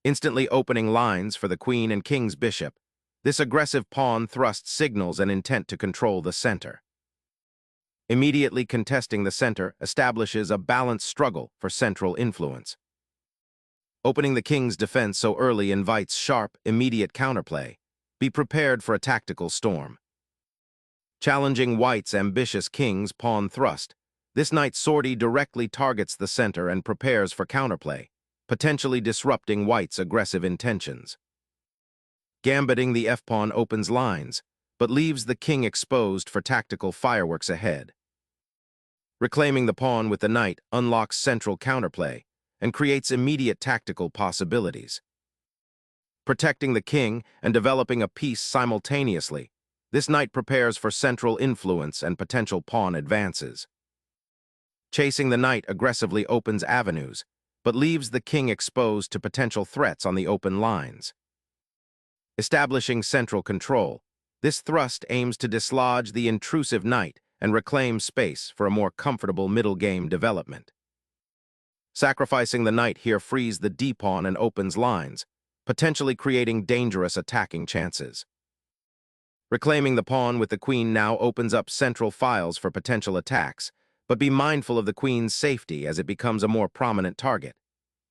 instantly opening lines for the queen and king's bishop. This aggressive pawn thrust signals an intent to control the center. Immediately contesting the center establishes a balanced struggle for central influence. Opening the king's defense so early invites sharp, immediate counterplay. Be prepared for a tactical storm. Challenging white's ambitious king's pawn thrust, this knight's sortie directly targets the center and prepares for counterplay, potentially disrupting white's aggressive intentions. Gambiting the f-pawn opens lines, but leaves the king exposed for tactical fireworks ahead. Reclaiming the pawn with the knight unlocks central counterplay and creates immediate tactical possibilities. Protecting the king and developing a piece simultaneously, this knight prepares for central influence and potential pawn advances. Chasing the knight aggressively opens avenues, but leaves the king exposed to potential threats on the open lines. Establishing central control, this thrust aims to dislodge the intrusive knight and reclaim space for a more comfortable middle game development. Sacrificing the knight here frees the d-pawn and opens lines, potentially creating dangerous attacking chances. Reclaiming the pawn with the queen now opens up central files for potential attacks, but be mindful of the queen's safety as it becomes a more prominent target.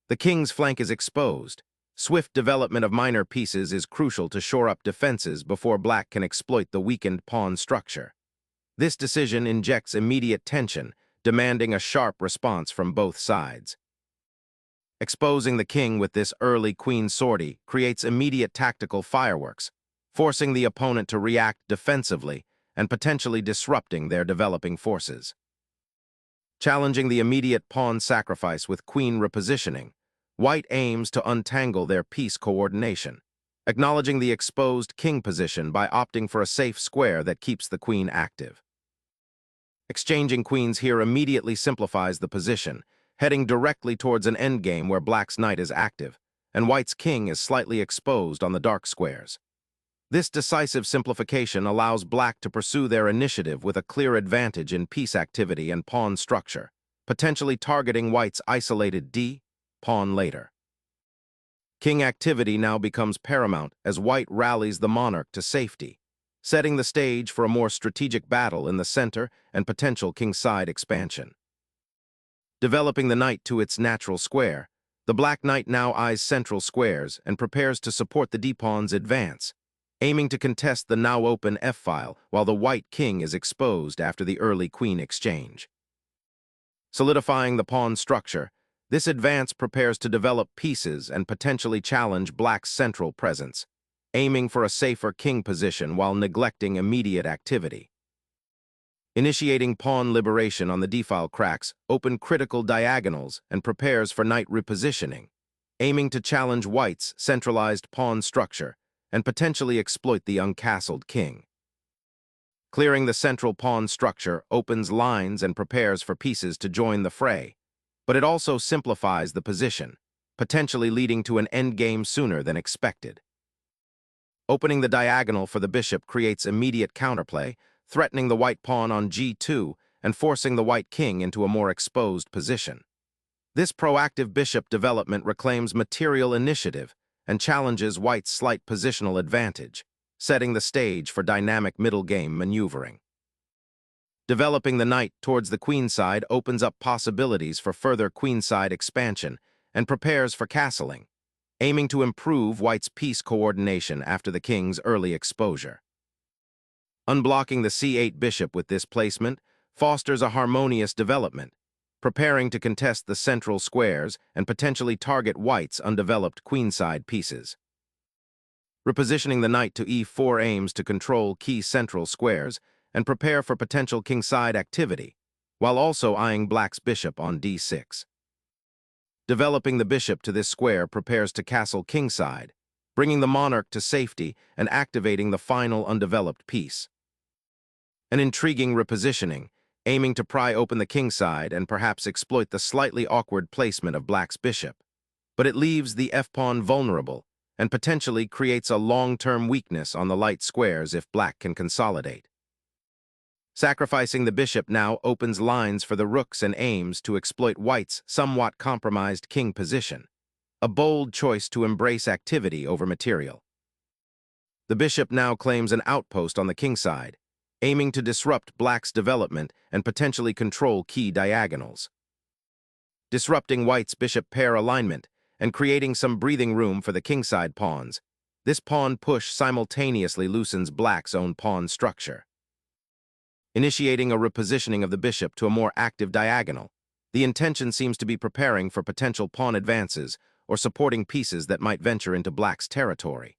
The king's flank is exposed. Swift development of minor pieces is crucial to shore up defenses before black can exploit the weakened pawn structure. This decision injects immediate tension, demanding a sharp response from both sides. Exposing the king with this early queen sortie creates immediate tactical fireworks, forcing the opponent to react defensively and potentially disrupting their developing forces. Challenging the immediate pawn sacrifice with queen repositioning, white aims to untangle their piece coordination, acknowledging the exposed king position by opting for a safe square that keeps the queen active. Exchanging queens here immediately simplifies the position, heading directly towards an endgame where black's knight is active, and white's king is slightly exposed on the dark squares. This decisive simplification allows black to pursue their initiative with a clear advantage in piece activity and pawn structure, potentially targeting white's isolated d-pawn later. King activity now becomes paramount as white rallies the monarch to safety, setting the stage for a more strategic battle in the center and potential kingside expansion. Developing the knight to its natural square, the black knight now eyes central squares and prepares to support the d-pawn's advance, aiming to contest the now open f-file while the white king is exposed after the early queen exchange. Solidifying the pawn structure, this advance prepares to develop pieces and potentially challenge black's central presence, aiming for a safer king position while neglecting immediate activity. Initiating pawn liberation on the d-file cracks open critical diagonals and prepares for knight repositioning, aiming to challenge white's centralized pawn structure and potentially exploit the uncastled king. Clearing the central pawn structure opens lines and prepares for pieces to join the fray, but it also simplifies the position, potentially leading to an endgame sooner than expected. Opening the diagonal for the bishop creates immediate counterplay, threatening the white pawn on g2 and forcing the white king into a more exposed position. This proactive bishop development reclaims material initiative and challenges white's slight positional advantage, setting the stage for dynamic middle game maneuvering. Developing the knight towards the queenside opens up possibilities for further queenside expansion and prepares for castling, aiming to improve white's piece coordination after the king's early exposure. Unblocking the c8 bishop with this placement fosters a harmonious development, preparing to contest the central squares and potentially target white's undeveloped queenside pieces. Repositioning the knight to e4 aims to control key central squares and prepare for potential kingside activity, while also eyeing black's bishop on d6. Developing the bishop to this square prepares to castle kingside, bringing the monarch to safety and activating the final undeveloped piece. An intriguing repositioning, aiming to pry open the kingside and perhaps exploit the slightly awkward placement of black's bishop, but it leaves the f-pawn vulnerable and potentially creates a long-term weakness on the light squares if black can consolidate. Sacrificing the bishop now opens lines for the rooks and aims to exploit white's somewhat compromised king position, a bold choice to embrace activity over material. The bishop now claims an outpost on the kingside, aiming to disrupt black's development and potentially control key diagonals. Disrupting white's bishop-pair alignment and creating some breathing room for the kingside pawns, this pawn push simultaneously loosens black's own pawn structure. Initiating a repositioning of the bishop to a more active diagonal, the intention seems to be preparing for potential pawn advances or supporting pieces that might venture into black's territory.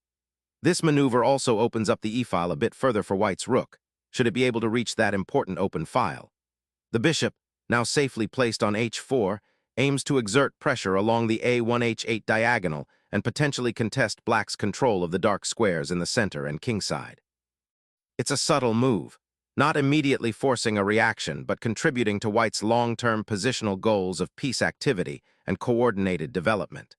This maneuver also opens up the e-file a bit further for white's rook, should it be able to reach that important open file. The bishop, now safely placed on h4, aims to exert pressure along the a1-h8 diagonal and potentially contest black's control of the dark squares in the center and kingside. It's a subtle move, not immediately forcing a reaction but contributing to white's long-term positional goals of piece activity and coordinated development.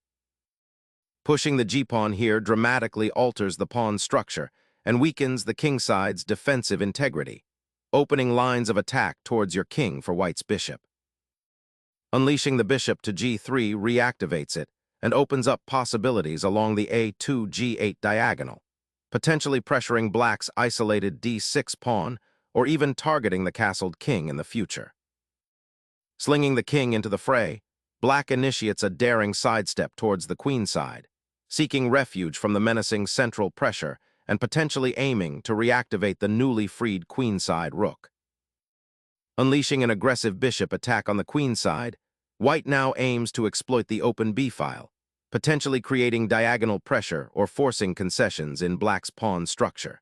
Pushing the g-pawn here dramatically alters the pawn structure and weakens the kingside's defensive integrity, opening lines of attack towards your king for white's bishop. Unleashing the bishop to g3 reactivates it and opens up possibilities along the a2-g8 diagonal, potentially pressuring black's isolated d6 pawn or even targeting the castled king in the future. Slinging the king into the fray, black initiates a daring sidestep towards the queenside, seeking refuge from the menacing central pressure and potentially aiming to reactivate the newly freed queenside rook. Unleashing an aggressive bishop attack on the queenside, white now aims to exploit the open b-file, potentially creating diagonal pressure or forcing concessions in black's pawn structure.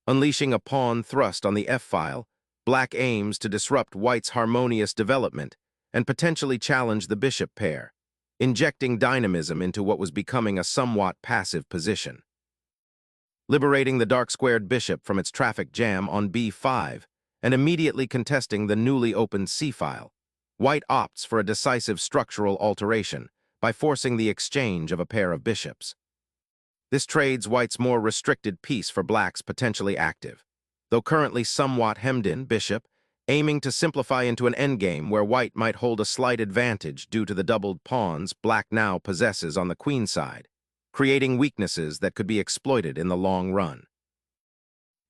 Unleashing a pawn thrust on the f-file, black aims to disrupt white's harmonious development and potentially challenge the bishop pair, injecting dynamism into what was becoming a somewhat passive position. Liberating the dark-squared bishop from its traffic jam on b5 and immediately contesting the newly opened c-file, white opts for a decisive structural alteration by forcing the exchange of a pair of bishops. This trades white's more restricted piece for black's potentially active, though currently somewhat hemmed-in, bishop, aiming to simplify into an endgame where white might hold a slight advantage due to the doubled pawns black now possesses on the queenside, creating weaknesses that could be exploited in the long run.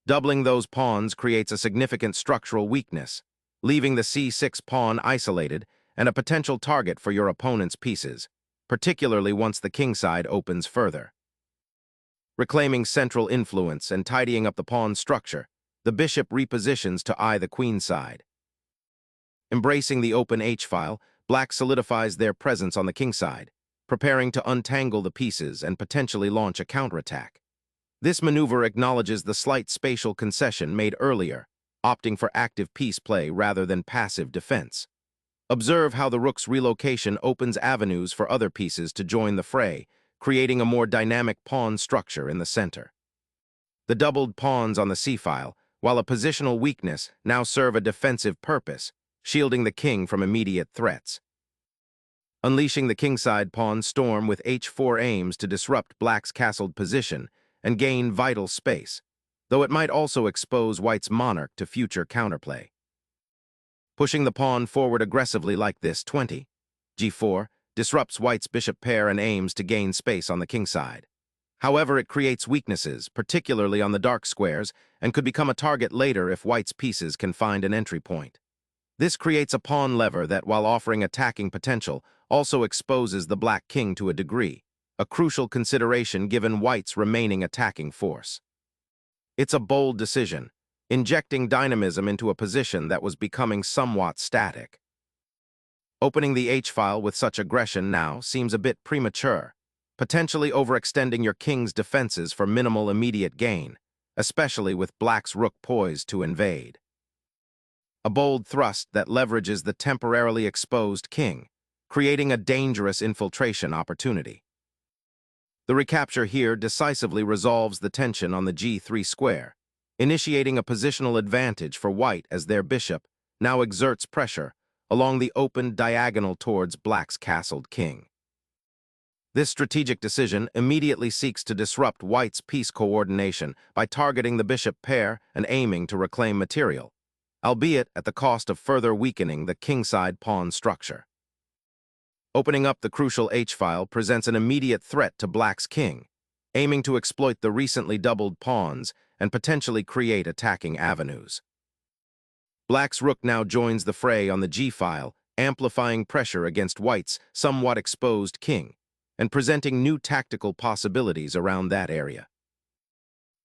Doubling those pawns creates a significant structural weakness, leaving the c6 pawn isolated and a potential target for your opponent's pieces, particularly once the kingside opens further. Reclaiming central influence and tidying up the pawn structure, the bishop repositions to eye the queenside. Embracing the open h-file, black solidifies their presence on the kingside, preparing to untangle the pieces and potentially launch a counterattack. This maneuver acknowledges the slight spatial concession made earlier, opting for active piece play rather than passive defense. Observe how the rook's relocation opens avenues for other pieces to join the fray, creating a more dynamic pawn structure in the center. The doubled pawns on the c-file, while a positional weakness, now serve a defensive purpose, shielding the king from immediate threats. Unleashing the kingside pawn storm with h4 aims to disrupt black's castled position and gain vital space, though it might also expose white's monarch to future counterplay. Pushing the pawn forward aggressively like this, 20, g4, disrupts white's bishop pair and aims to gain space on the kingside. However, it creates weaknesses, particularly on the dark squares, and could become a target later if white's pieces can find an entry point. This creates a pawn lever that, while offering attacking potential, also exposes the black king to a degree, a crucial consideration given white's remaining attacking force. It's a bold decision, injecting dynamism into a position that was becoming somewhat static. Opening the h-file with such aggression now seems a bit premature, potentially overextending your king's defenses for minimal immediate gain, especially with black's rook poised to invade. A bold thrust that leverages the temporarily exposed king, creating a dangerous infiltration opportunity. The recapture here decisively resolves the tension on the g3 square, initiating a positional advantage for white as their bishop now exerts pressure along the open diagonal towards black's castled king. This strategic decision immediately seeks to disrupt white's piece coordination by targeting the bishop pair and aiming to reclaim material, albeit at the cost of further weakening the kingside pawn structure. Opening up the crucial H-file presents an immediate threat to black's king, aiming to exploit the recently doubled pawns and potentially create attacking avenues. Black's rook now joins the fray on the G-file, amplifying pressure against white's somewhat exposed king, and presenting new tactical possibilities around that area.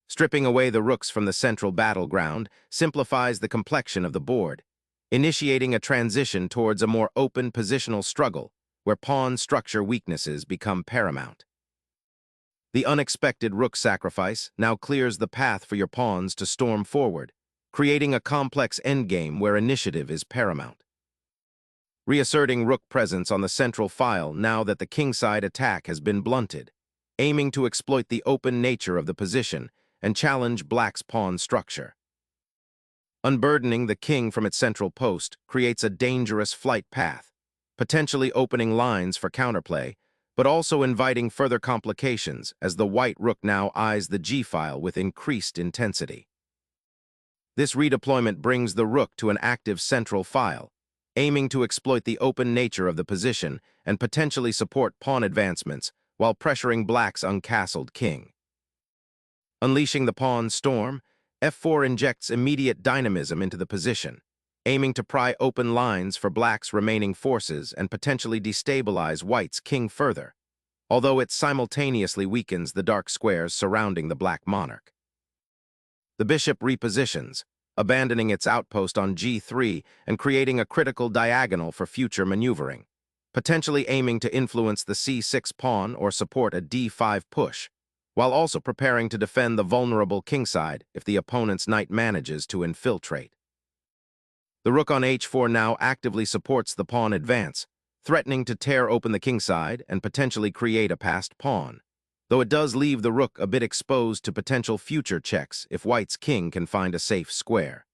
Stripping away the rooks from the central battleground simplifies the complexion of the board, initiating a transition towards a more open positional struggle where pawn structure weaknesses become paramount. The unexpected rook sacrifice now clears the path for your pawns to storm forward, creating a complex endgame where initiative is paramount. Reasserting rook presence on the central file now that the kingside attack has been blunted, aiming to exploit the open nature of the position and challenge black's pawn structure. Unburdening the king from its central post creates a dangerous flight path, potentially opening lines for counterplay, but also inviting further complications as the white rook now eyes the G-file with increased intensity. This redeployment brings the rook to an active central file, aiming to exploit the open nature of the position and potentially support pawn advancements while pressuring black's uncastled king. Unleashing the pawn storm, f4 injects immediate dynamism into the position, aiming to pry open lines for black's remaining forces and potentially destabilize white's king further, although it simultaneously weakens the dark squares surrounding the black monarch. The bishop repositions, abandoning its outpost on G3 and creating a critical diagonal for future maneuvering, potentially aiming to influence the C6 pawn or support a D5 push, while also preparing to defend the vulnerable kingside if the opponent's knight manages to infiltrate. The rook on H4 now actively supports the pawn advance, threatening to tear open the kingside and potentially create a passed pawn, though it does leave the rook a bit exposed to potential future checks if white's king can find a safe square.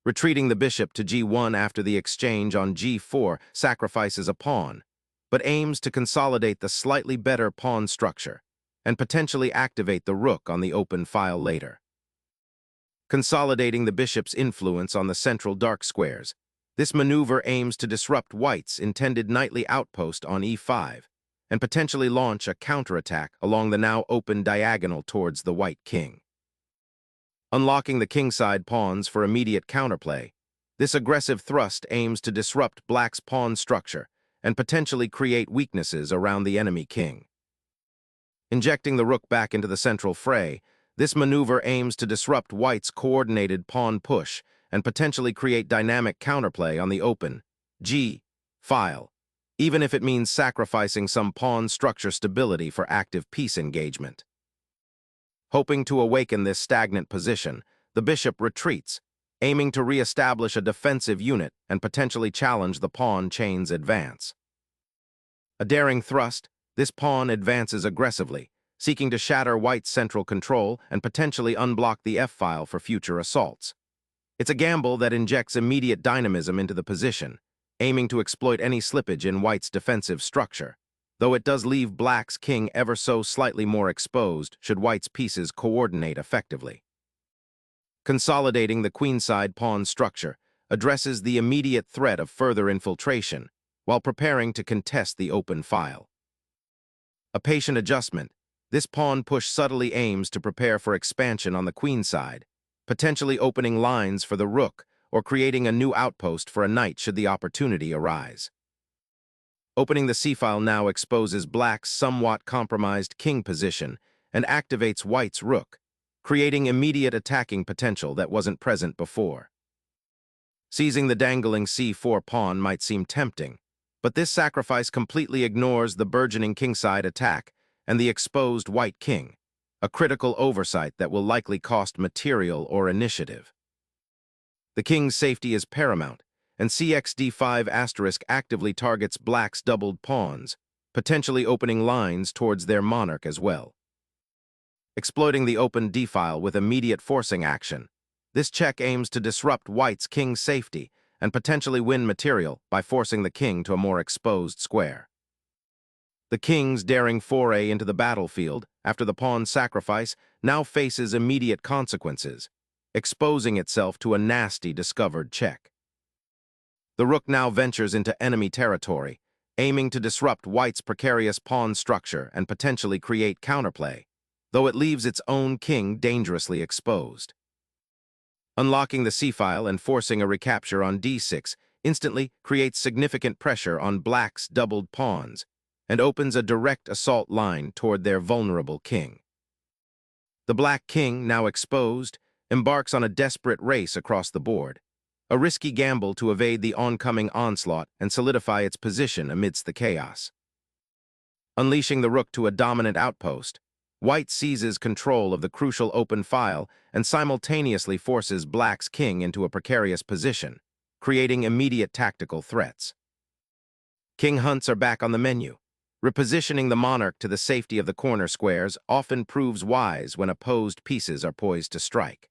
Retreating the bishop to G1 after the exchange on G4 sacrifices a pawn, but aims to consolidate the slightly better pawn structure and potentially activate the rook on the open file later. Consolidating the bishop's influence on the central dark squares, this maneuver aims to disrupt white's intended knightly outpost on E5 and potentially launch a counterattack along the now open diagonal towards the white king. Unlocking the kingside pawns for immediate counterplay, this aggressive thrust aims to disrupt black's pawn structure and potentially create weaknesses around the enemy king. Injecting the rook back into the central fray, this maneuver aims to disrupt white's coordinated pawn push and potentially create dynamic counterplay on the open G file, even if it means sacrificing some pawn structure stability for active piece engagement. Hoping to awaken this stagnant position, the bishop retreats, aiming to re-establish a defensive unit and potentially challenge the pawn chain's advance. A daring thrust, this pawn advances aggressively, seeking to shatter white's central control and potentially unblock the f-file for future assaults. It's a gamble that injects immediate dynamism into the position, aiming to exploit any slippage in white's defensive structure, though it does leave black's king ever so slightly more exposed should white's pieces coordinate effectively. Consolidating the queenside pawn structure addresses the immediate threat of further infiltration while preparing to contest the open file. A patient adjustment, this pawn push subtly aims to prepare for expansion on the queenside, potentially opening lines for the rook or creating a new outpost for a knight should the opportunity arise. Opening the c-file now exposes black's somewhat compromised king position and activates white's rook, creating immediate attacking potential that wasn't present before. Seizing the dangling c4 pawn might seem tempting, but this sacrifice completely ignores the burgeoning kingside attack and the exposed white king, a critical oversight that will likely cost material or initiative. The king's safety is paramount, and cxd5* actively targets black's doubled pawns, potentially opening lines towards their monarch as well. Exploiting the open d-file with immediate forcing action, this check aims to disrupt white's king's safety and potentially win material by forcing the king to a more exposed square. The king's daring foray into the battlefield after the pawn sacrifice now faces immediate consequences, exposing itself to a nasty discovered check. The rook now ventures into enemy territory, aiming to disrupt white's precarious pawn structure and potentially create counterplay, though it leaves its own king dangerously exposed. Unlocking the c-file and forcing a recapture on d6 instantly creates significant pressure on black's doubled pawns and opens a direct assault line toward their vulnerable king. The black king, now exposed, embarks on a desperate race across the board, a risky gamble to evade the oncoming onslaught and solidify its position amidst the chaos. Unleashing the rook to a dominant outpost, white seizes control of the crucial open file and simultaneously forces black's king into a precarious position, creating immediate tactical threats. King hunts are back on the menu. Repositioning the monarch to the safety of the corner squares often proves wise when opposed pieces are poised to strike.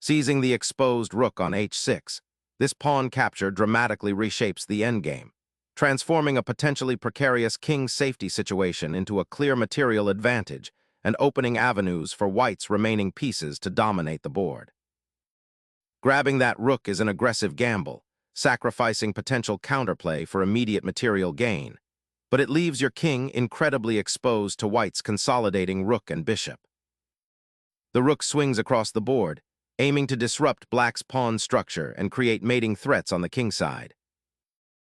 Seizing the exposed rook on h6, this pawn capture dramatically reshapes the endgame, transforming a potentially precarious king's safety situation into a clear material advantage and opening avenues for white's remaining pieces to dominate the board. Grabbing that rook is an aggressive gamble, sacrificing potential counterplay for immediate material gain, but it leaves your king incredibly exposed to white's consolidating rook and bishop. The rook swings across the board, aiming to disrupt black's pawn structure and create mating threats on the king side.